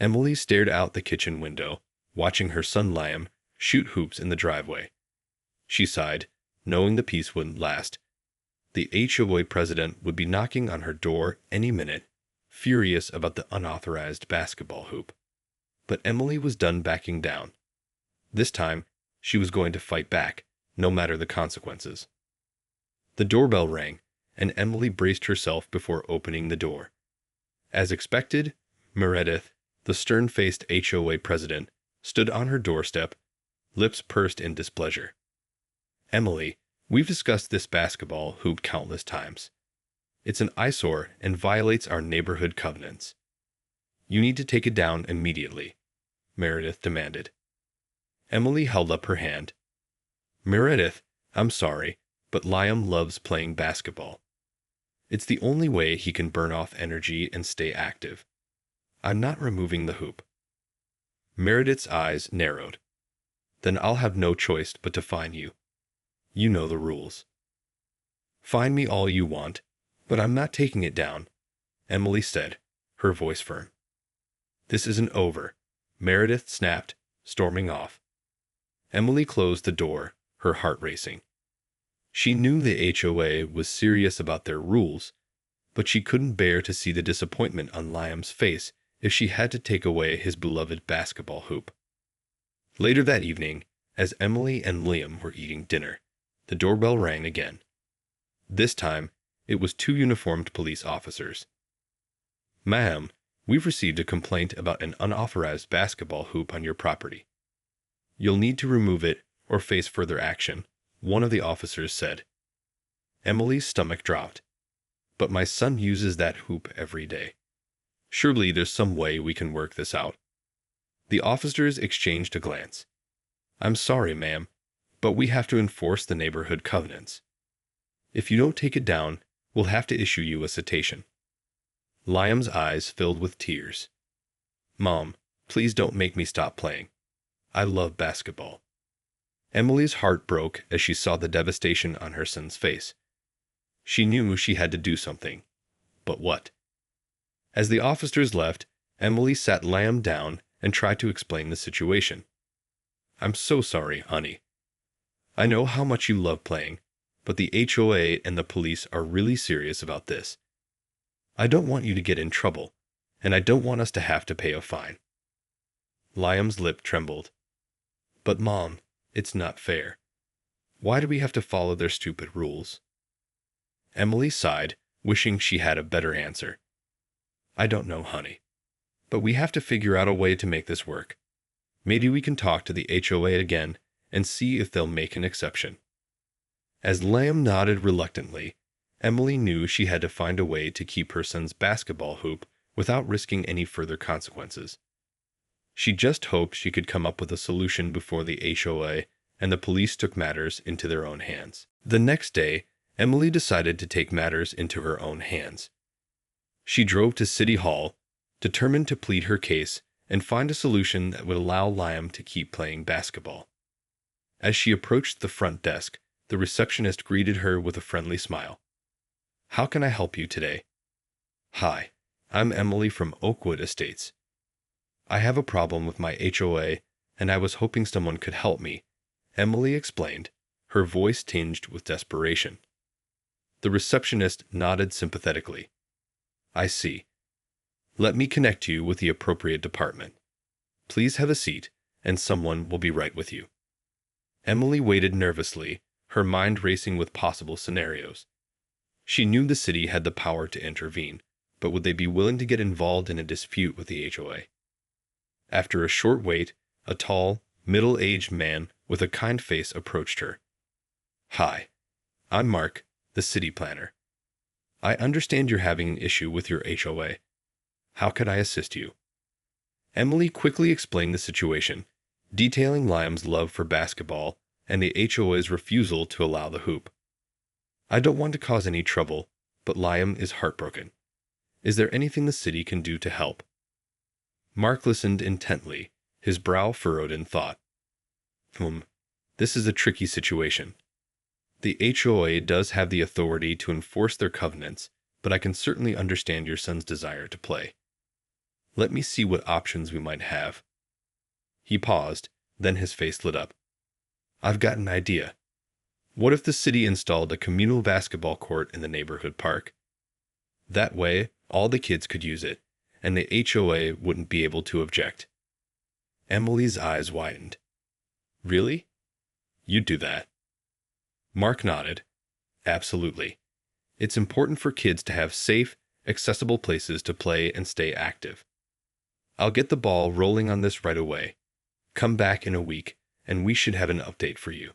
Emily stared out the kitchen window, watching her son Liam shoot hoops in the driveway. She sighed, knowing the peace wouldn't last. The HOA president would be knocking on her door any minute, furious about the unauthorized basketball hoop. But Emily was done backing down. This time, she was going to fight back, no matter the consequences. The doorbell rang, and Emily braced herself before opening the door. As expected, Meredith, the stern-faced HOA president, stood on her doorstep, lips pursed in displeasure. "Emily, we've discussed this basketball hoop countless times. It's an eyesore and violates our neighborhood covenants. You need to take it down immediately," Meredith demanded. Emily held up her hand. "Meredith, I'm sorry, but Liam loves playing basketball. It's the only way he can burn off energy and stay active. I'm not removing the hoop." Meredith's eyes narrowed. "Then I'll have no choice but to fine you. You know the rules." "Fine me all you want, but I'm not taking it down," Emily said, her voice firm. "This isn't over," Meredith snapped, storming off. Emily closed the door, her heart racing. She knew the HOA was serious about their rules, but she couldn't bear to see the disappointment on Liam's face if she had to take away his beloved basketball hoop. Later that evening, as Emily and Liam were eating dinner, the doorbell rang again. This time, it was 2 uniformed police officers. "Ma'am, we've received a complaint about an unauthorized basketball hoop on your property. You'll need to remove it or face further action," one of the officers said. Emily's stomach dropped. "But my son uses that hoop every day. Surely there's some way we can work this out." The officers exchanged a glance. "I'm sorry, ma'am, but we have to enforce the neighborhood covenants. If you don't take it down, we'll have to issue you a citation." Liam's eyes filled with tears. "Mom, please don't make me stop playing. I love basketball." Emily's heart broke as she saw the devastation on her son's face. She knew she had to do something. But what? As the officers left, Emily sat Liam down and tried to explain the situation. "I'm so sorry, honey. I know how much you love playing, but the HOA and the police are really serious about this. I don't want you to get in trouble, and I don't want us to have to pay a fine." Liam's lip trembled. "But Mom, it's not fair. Why do we have to follow their stupid rules?" Emily sighed, wishing she had a better answer. "I don't know, honey. But we have to figure out a way to make this work. Maybe we can talk to the HOA again and see if they'll make an exception." As Liam nodded reluctantly, Emily knew she had to find a way to keep her son's basketball hoop without risking any further consequences. She just hoped she could come up with a solution before the HOA and the police took matters into their own hands. The next day, Emily decided to take matters into her own hands. She drove to City Hall, determined to plead her case and find a solution that would allow Liam to keep playing basketball. As she approached the front desk, the receptionist greeted her with a friendly smile. "How can I help you today?" "Hi, I'm Emily from Oakwood Estates. I have a problem with my HOA, and I was hoping someone could help me," Emily explained, her voice tinged with desperation. The receptionist nodded sympathetically. "I see. Let me connect you with the appropriate department. Please have a seat, and someone will be right with you." Emily waited nervously, her mind racing with possible scenarios. She knew the city had the power to intervene, but would they be willing to get involved in a dispute with the HOA? After a short wait, a tall, middle-aged man with a kind face approached her. "Hi, I'm Mark, the city planner. I understand you're having an issue with your HOA. How could I assist you?" Emily quickly explained the situation, detailing Liam's love for basketball and the HOA's refusal to allow the hoop. "I don't want to cause any trouble, but Liam is heartbroken. Is there anything the city can do to help?" Mark listened intently, his brow furrowed in thought. This is a tricky situation. The HOA does have the authority to enforce their covenants, but I can certainly understand your son's desire to play. Let me see what options we might have. He paused, then his face lit up. I've got an idea. What if the city installed a communal basketball court in the neighborhood park? That way, all the kids could use it, and the HOA wouldn't be able to object. Emily's eyes widened. Really? You'd do that? Mark nodded. Absolutely. It's important for kids to have safe, accessible places to play and stay active. I'll get the ball rolling on this right away. Come back in a week, and we should have an update for you.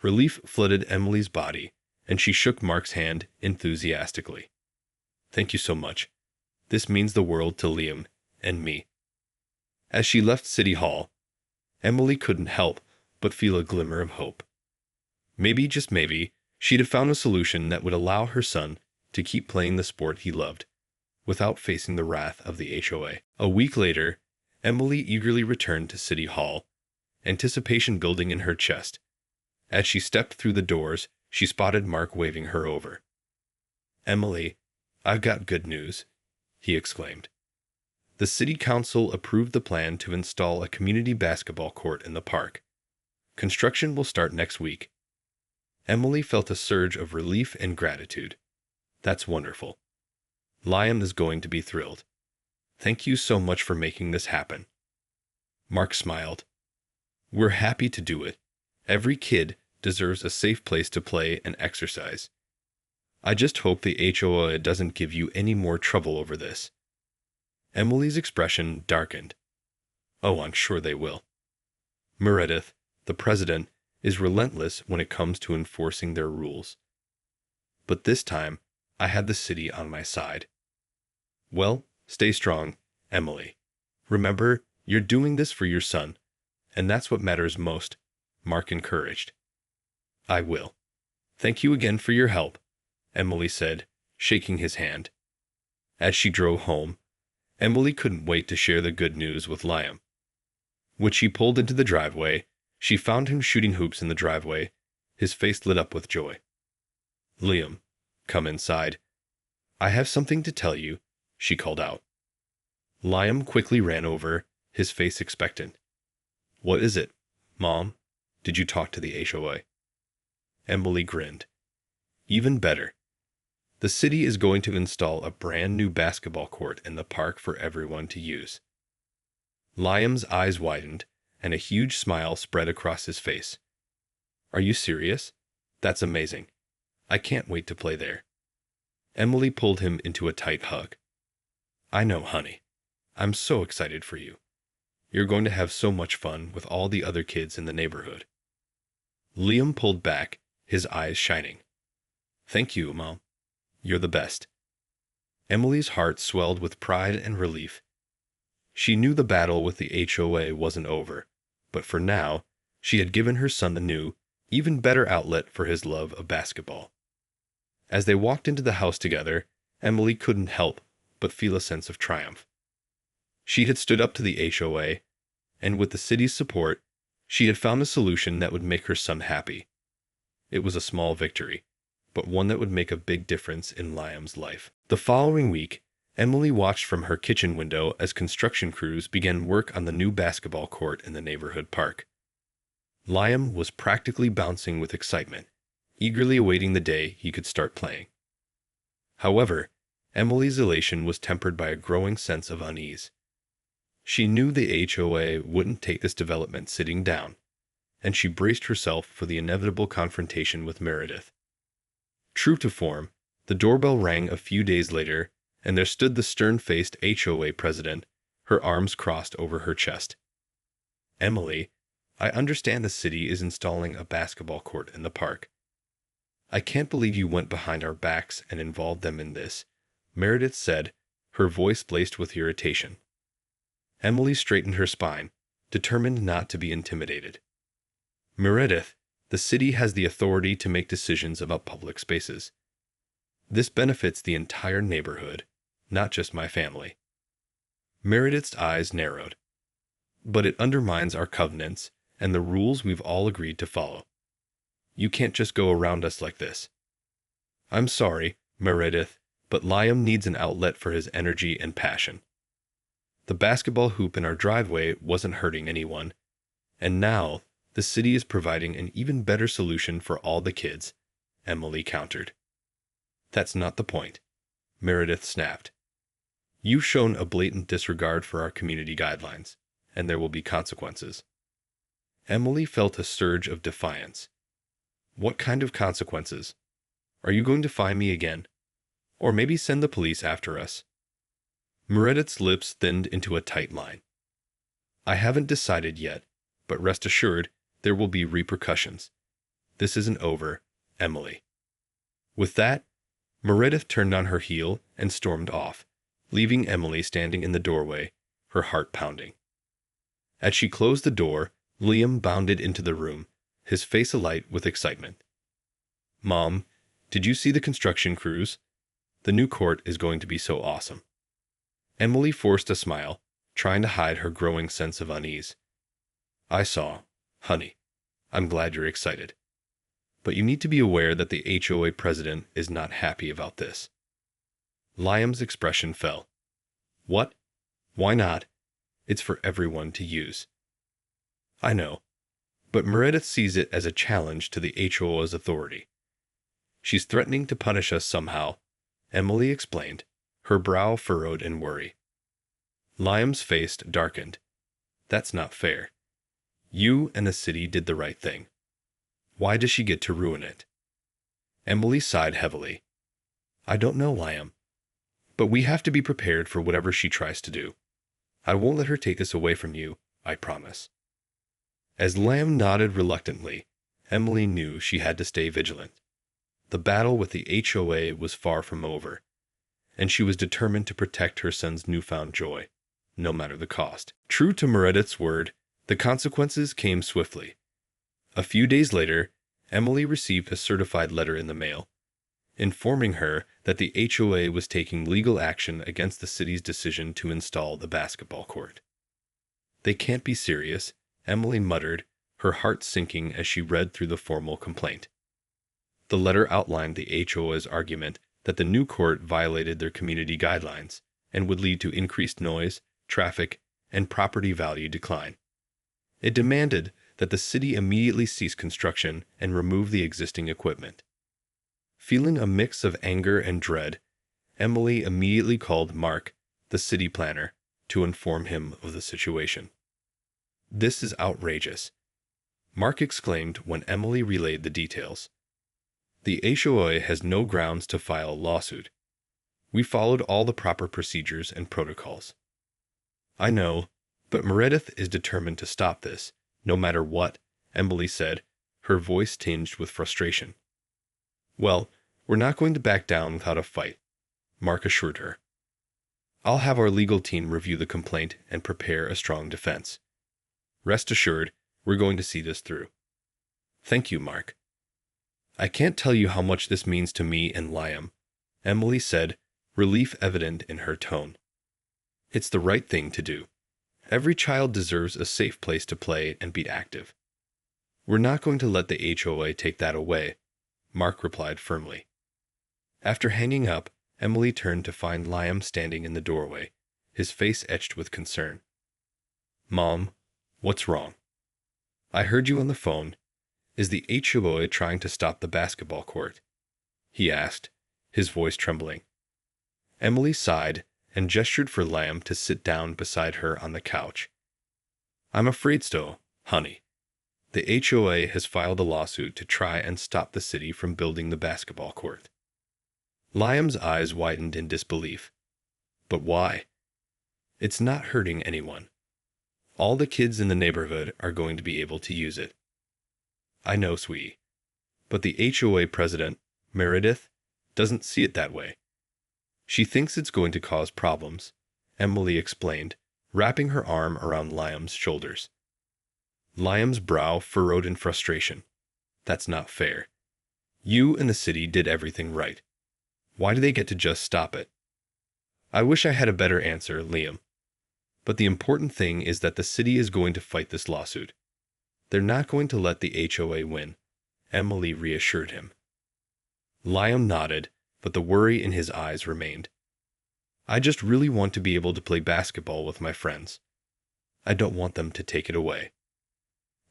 Relief flooded Emily's body, and she shook Mark's hand enthusiastically. Thank you so much. This means the world to Liam and me. As she left City Hall, Emily couldn't help but feel a glimmer of hope. Maybe, just maybe, she'd have found a solution that would allow her son to keep playing the sport he loved, without facing the wrath of the HOA. A week later, Emily eagerly returned to City Hall, anticipation building in her chest. As she stepped through the doors, she spotted Mark waving her over. Emily, I've got good news, he exclaimed. The city council approved the plan to install a community basketball court in the park. Construction will start next week. Emily felt a surge of relief and gratitude. That's wonderful. Liam is going to be thrilled. Thank you so much for making this happen. Mark smiled. We're happy to do it. Every kid deserves a safe place to play and exercise. I just hope the HOA doesn't give you any more trouble over this. Emily's expression darkened. Oh, I'm sure they will. Meredith, the president, is relentless when it comes to enforcing their rules. But this time, I had the city on my side. Well, stay strong, Emily. Remember, you're doing this for your son, and that's what matters most, Mark encouraged. I will. Thank you again for your help, Emily said, shaking his hand. As she drove home, Emily couldn't wait to share the good news with Liam. When she pulled into the driveway, she found him shooting hoops in the driveway, his face lit up with joy. Liam, come inside. I have something to tell you, she called out. Liam quickly ran over, his face expectant. What is it, Mom? Did you talk to the HOA? Emily grinned. Even better. The city is going to install a brand new basketball court in the park for everyone to use. Liam's eyes widened, and a huge smile spread across his face. Are you serious? That's amazing. I can't wait to play there. Emily pulled him into a tight hug. I know, honey. I'm so excited for you. You're going to have so much fun with all the other kids in the neighborhood. Liam pulled back, his eyes shining. Thank you, Mom. You're the best. Emily's heart swelled with pride and relief. She knew the battle with the HOA wasn't over, but for now, she had given her son a new, even better outlet for his love of basketball. As they walked into the house together, Emily couldn't help but feel a sense of triumph. She had stood up to the HOA, and with the city's support, she had found a solution that would make her son happy. It was a small victory, but one that would make a big difference in Liam's life. The following week, Emily watched from her kitchen window as construction crews began work on the new basketball court in the neighborhood park. Liam was practically bouncing with excitement, eagerly awaiting the day he could start playing. However, Emily's elation was tempered by a growing sense of unease. She knew the HOA wouldn't take this development sitting down, and she braced herself for the inevitable confrontation with Meredith. True to form, the doorbell rang a few days later, and there stood the stern-faced HOA president, her arms crossed over her chest. Emily, I understand the city is installing a basketball court in the park. I can't believe you went behind our backs and involved them in this, Meredith said, her voice laced with irritation. Emily straightened her spine, determined not to be intimidated. Meredith, the city has the authority to make decisions about public spaces. This benefits the entire neighborhood, not just my family. Meredith's eyes narrowed. But it undermines our covenants and the rules we've all agreed to follow. You can't just go around us like this. I'm sorry, Meredith, but Liam needs an outlet for his energy and passion. The basketball hoop in our driveway wasn't hurting anyone, and now the city is providing an even better solution for all the kids, Emily countered. That's not the point, Meredith snapped. You've shown a blatant disregard for our community guidelines, and there will be consequences. Emily felt a surge of defiance. What kind of consequences? Are you going to fine me again? Or maybe send the police after us? Meredith's lips thinned into a tight line. I haven't decided yet, but rest assured there will be repercussions. This isn't over, Emily. With that, Meredith turned on her heel and stormed off, leaving Emily standing in the doorway, her heart pounding. As she closed the door, Liam bounded into the room, his face alight with excitement. Mom, did you see the construction crews? The new court is going to be so awesome. Emily forced a smile, trying to hide her growing sense of unease. I saw, honey. I'm glad you're excited. But you need to be aware that the HOA president is not happy about this. Liam's expression fell. What? Why not? It's for everyone to use. I know, but Meredith sees it as a challenge to the HOA's authority. She's threatening to punish us somehow, Emily explained, her brow furrowed in worry. Liam's face darkened. That's not fair. You and the city did the right thing. Why does she get to ruin it? Emily sighed heavily. I don't know, Liam. But we have to be prepared for whatever she tries to do. I won't let her take this away from you, I promise. As Liam nodded reluctantly, Emily knew she had to stay vigilant. The battle with the HOA was far from over, and she was determined to protect her son's newfound joy, no matter the cost. True to Meredith's word, the consequences came swiftly. A few days later, Emily received a certified letter in the mail, informing her that the HOA was taking legal action against the city's decision to install the basketball court. They can't be serious, Emily muttered, her heart sinking as she read through the formal complaint. The letter outlined the HOA's argument that the new court violated their community guidelines and would lead to increased noise, traffic, and property value decline. It demanded that the city immediately cease construction and remove the existing equipment. Feeling a mix of anger and dread, Emily immediately called Mark, the city planner, to inform him of the situation. This is outrageous, Mark exclaimed when Emily relayed the details. The HOA has no grounds to file a lawsuit. We followed all the proper procedures and protocols. I know, but Meredith is determined to stop this, no matter what, Emily said, her voice tinged with frustration. Well, we're not going to back down without a fight, Mark assured her. I'll have our legal team review the complaint and prepare a strong defense. Rest assured, we're going to see this through. Thank you, Mark. I can't tell you how much this means to me and Liam, Emily said, relief evident in her tone. It's the right thing to do. Every child deserves a safe place to play and be active. We're not going to let the HOA take that away, Mark replied firmly. After hanging up, Emily turned to find Liam standing in the doorway, his face etched with concern. Mom, what's wrong? I heard you on the phone. Is the HOA trying to stop the basketball court? He asked, his voice trembling. Emily sighed and gestured for Liam to sit down beside her on the couch. I'm afraid so, honey. The HOA has filed a lawsuit to try and stop the city from building the basketball court. Liam's eyes widened in disbelief. But why? It's not hurting anyone. All the kids in the neighborhood are going to be able to use it. I know, sweetie. But the HOA president, Meredith, doesn't see it that way. She thinks it's going to cause problems, Emily explained, wrapping her arm around Liam's shoulders. Liam's brow furrowed in frustration. That's not fair. You and the city did everything right. Why do they get to just stop it? I wish I had a better answer, Liam. But the important thing is that the city is going to fight this lawsuit. They're not going to let the HOA win, Emily reassured him. Liam nodded, but the worry in his eyes remained. I just really want to be able to play basketball with my friends. I don't want them to take it away."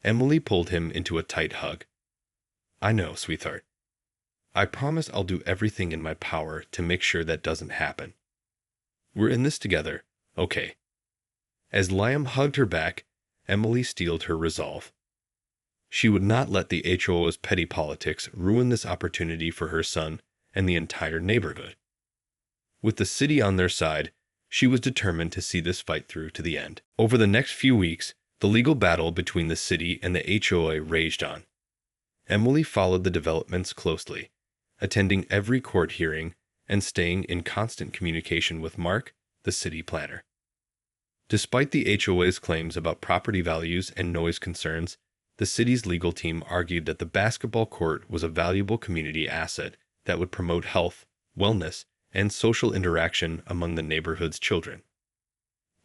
Emily pulled him into a tight hug. "I know, sweetheart. I promise I'll do everything in my power to make sure that doesn't happen. We're in this together, okay?" As Liam hugged her back, Emily steeled her resolve. She would not let the HOA's petty politics ruin this opportunity for her son and the entire neighborhood. With the city on their side, she was determined to see this fight through to the end. Over the next few weeks, the legal battle between the city and the HOA raged on. Emily followed the developments closely, attending every court hearing and staying in constant communication with Mark, the city planner. Despite the HOA's claims about property values and noise concerns, the city's legal team argued that the basketball court was a valuable community asset that would promote health, wellness, and social interaction among the neighborhood's children.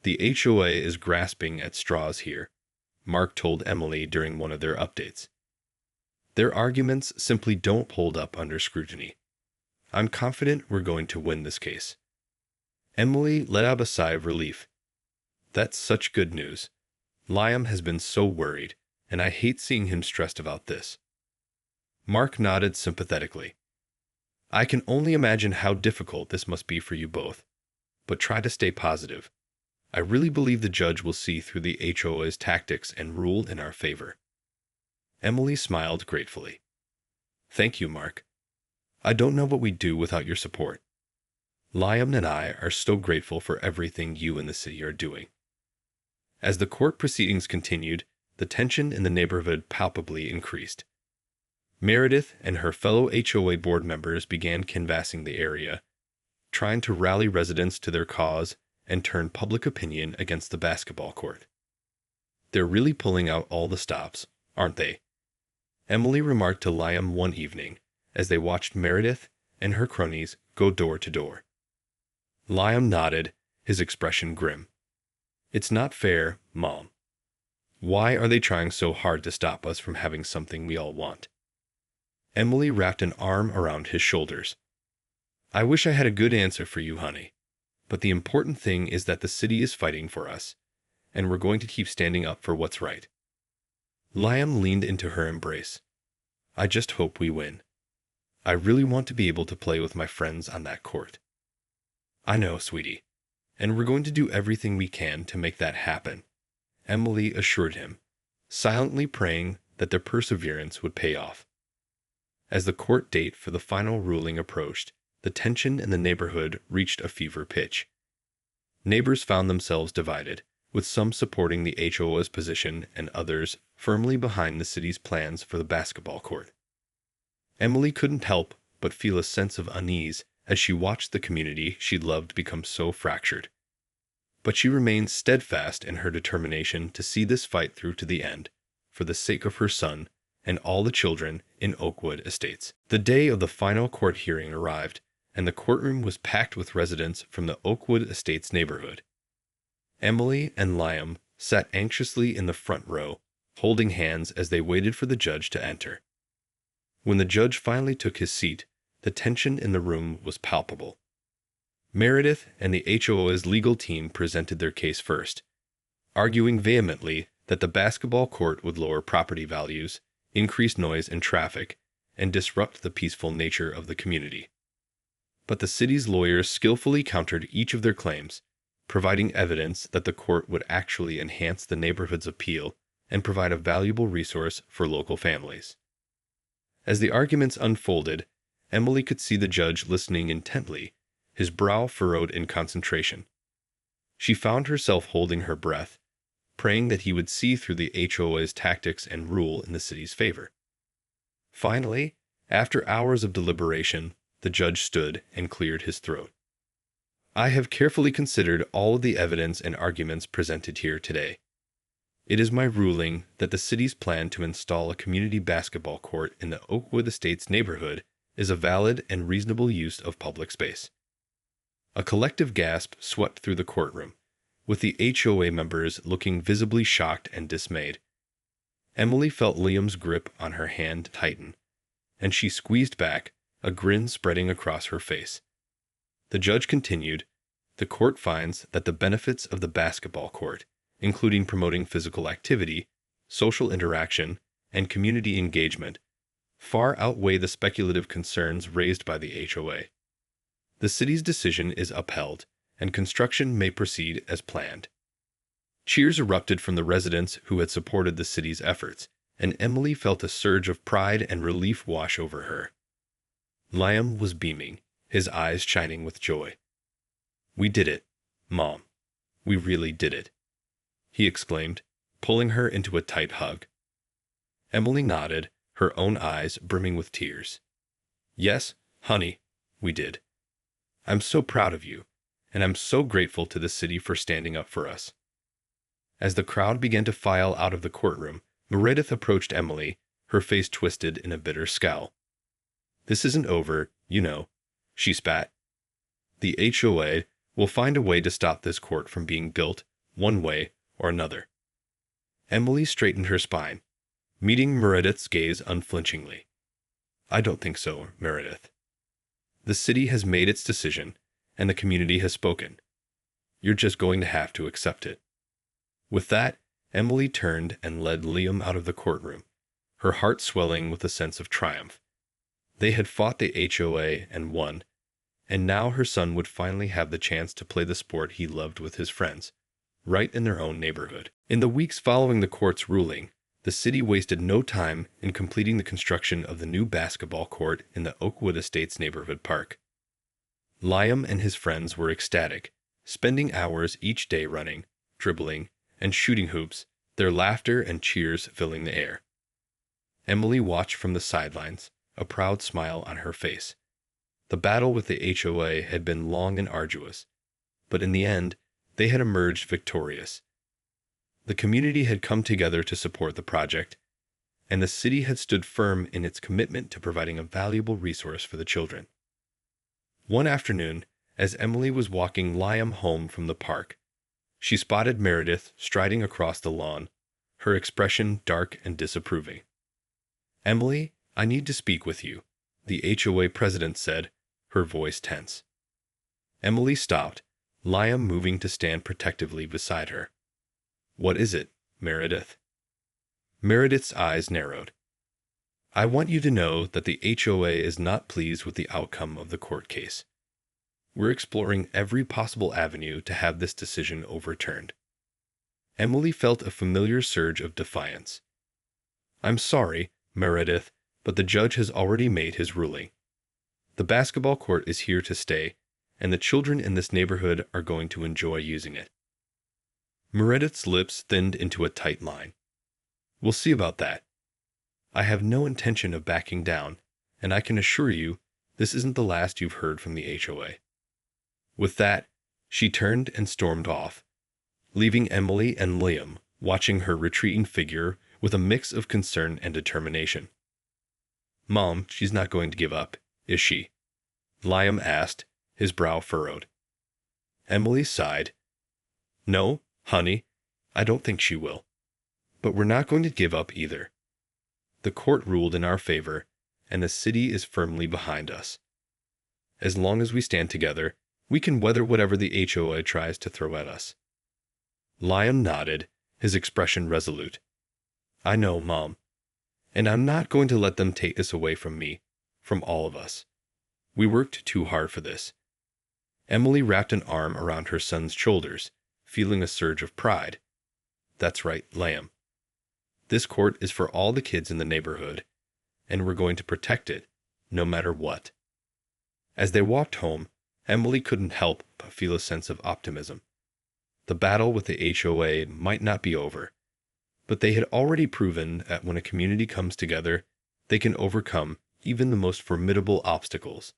"The HOA is grasping at straws here," Mark told Emily during one of their updates. "Their arguments simply don't hold up under scrutiny. I'm confident we're going to win this case." Emily let out a sigh of relief. "That's such good news. Liam has been so worried, and I hate seeing him stressed about this." Mark nodded sympathetically. "I can only imagine how difficult this must be for you both, but try to stay positive. I really believe the judge will see through the HOA's tactics and rule in our favor." Emily smiled gratefully. "Thank you, Mark. I don't know what we'd do without your support. Liam and I are so grateful for everything you and the city are doing." As the court proceedings continued, the tension in the neighborhood palpably increased. Meredith and her fellow HOA board members began canvassing the area, trying to rally residents to their cause and turn public opinion against the basketball court. "They're really pulling out all the stops, aren't they?" Emily remarked to Liam one evening as they watched Meredith and her cronies go door to door. Liam nodded, his expression grim. "It's not fair, Mom. Why are they trying so hard to stop us from having something we all want?" Emily wrapped an arm around his shoulders. "I wish I had a good answer for you, honey. But the important thing is that the city is fighting for us, and we're going to keep standing up for what's right." Liam leaned into her embrace. "I just hope we win. I really want to be able to play with my friends on that court." "I know, sweetie, and we're going to do everything we can to make that happen," Emily assured him, silently praying that their perseverance would pay off. As the court date for the final ruling approached, the tension in the neighborhood reached a fever pitch. Neighbors found themselves divided, with some supporting the HOA's position and others firmly behind the city's plans for the basketball court. Emily couldn't help but feel a sense of unease as she watched the community she loved become so fractured. But she remained steadfast in her determination to see this fight through to the end, for the sake of her son and all the children in Oakwood Estates. The day of the final court hearing arrived, and the courtroom was packed with residents from the Oakwood Estates neighborhood. Emily and Liam sat anxiously in the front row, holding hands as they waited for the judge to enter. When the judge finally took his seat, the tension in the room was palpable. Meredith and the HOA's legal team presented their case first, arguing vehemently that the basketball court would lower property values, increase noise and traffic, and disrupt the peaceful nature of the community. But the city's lawyers skillfully countered each of their claims, providing evidence that the court would actually enhance the neighborhood's appeal and provide a valuable resource for local families. As the arguments unfolded, Emily could see the judge listening intently, his brow furrowed in concentration. She found herself holding her breath, praying that he would see through the HOA's tactics and rule in the city's favor. Finally, after hours of deliberation, the judge stood and cleared his throat. "I have carefully considered all of the evidence and arguments presented here today. It is my ruling that the city's plan to install a community basketball court in the Oakwood Estates neighborhood is a valid and reasonable use of public space." A collective gasp swept through the courtroom, with the HOA members looking visibly shocked and dismayed. Emily felt Liam's grip on her hand tighten, and she squeezed back, a grin spreading across her face. The judge continued, The court finds that the benefits of the basketball court, including promoting physical activity, social interaction, and community engagement, far outweigh the speculative concerns raised by the HOA. The city's decision is upheld, and construction may proceed as planned. Cheers erupted from the residents who had supported the city's efforts, and Emily felt a surge of pride and relief wash over her. Liam was beaming, his eyes shining with joy. "We did it, Mom. We really did it," he exclaimed, pulling her into a tight hug. Emily nodded, her own eyes brimming with tears. "Yes, honey, we did. I'm so proud of you, and I'm so grateful to the city for standing up for us." As the crowd began to file out of the courtroom, Meredith approached Emily, her face twisted in a bitter scowl. "This isn't over, you know," she spat. "The HOA will find a way to stop this court from being built, one way or another." Emily straightened her spine, meeting Meredith's gaze unflinchingly. "I don't think so, Meredith. The city has made its decision, and the community has spoken. You're just going to have to accept it." With that, Emily turned and led Liam out of the courtroom, her heart swelling with a sense of triumph. They had fought the HOA and won, and now her son would finally have the chance to play the sport he loved with his friends, right in their own neighborhood. In the weeks following the court's ruling, the city wasted no time in completing the construction of the new basketball court in the Oakwood Estates neighborhood park. Liam and his friends were ecstatic, spending hours each day running, dribbling, and shooting hoops, their laughter and cheers filling the air. Emily watched from the sidelines, a proud smile on her face. The battle with the HOA had been long and arduous, but in the end, they had emerged victorious. The community had come together to support the project, and the city had stood firm in its commitment to providing a valuable resource for the children. One afternoon, as Emily was walking Liam home from the park, she spotted Meredith striding across the lawn, her expression dark and disapproving. "Emily, I need to speak with you," the HOA president said, her voice tense. Emily stopped, Liam moving to stand protectively beside her. "What is it, Meredith?" Meredith's eyes narrowed. "I want you to know that the HOA is not pleased with the outcome of the court case. We're exploring every possible avenue to have this decision overturned." Emily felt a familiar surge of defiance. "I'm sorry, Meredith, but the judge has already made his ruling. The basketball court is here to stay, and the children in this neighborhood are going to enjoy using it." Meredith's lips thinned into a tight line. "We'll see about that. I have no intention of backing down, and I can assure you this isn't the last you've heard from the HOA." With that, she turned and stormed off, leaving Emily and Liam watching her retreating figure with a mix of concern and determination. "Mom, she's not going to give up, is she?" Liam asked, his brow furrowed. Emily sighed. "No, honey, I don't think she will. But we're not going to give up either. The court ruled in our favor, and the city is firmly behind us. As long as we stand together, we can weather whatever the HOA tries to throw at us." Liam nodded, his expression resolute. "I know, Mom. And I'm not going to let them take this away from me, from all of us. We worked too hard for this." Emily wrapped an arm around her son's shoulders, feeling a surge of pride. "That's right, Liam. This court is for all the kids in the neighborhood, and we're going to protect it, no matter what." As they walked home, Emily couldn't help but feel a sense of optimism. The battle with the HOA might not be over, but they had already proven that when a community comes together, they can overcome even the most formidable obstacles.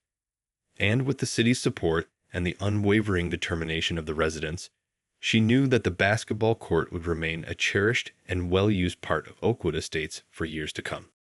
And with the city's support and the unwavering determination of the residents, she knew that the basketball court would remain a cherished and well-used part of Oakwood Estates for years to come.